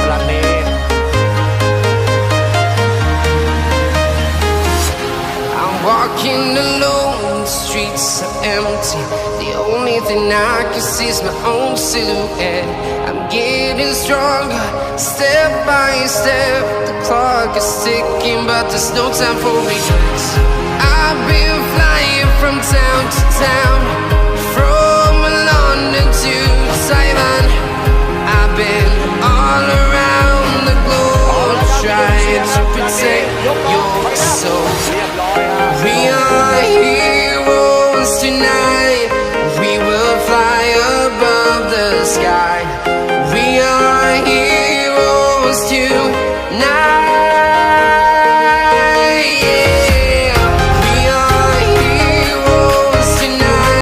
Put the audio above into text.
planet. I'm walking alone, the streets are empty. The only thing I can see is my own silhouette. I'm getting stronger, step by step. The clock is ticking, but there's no time for regrets. I've been flying from town to town,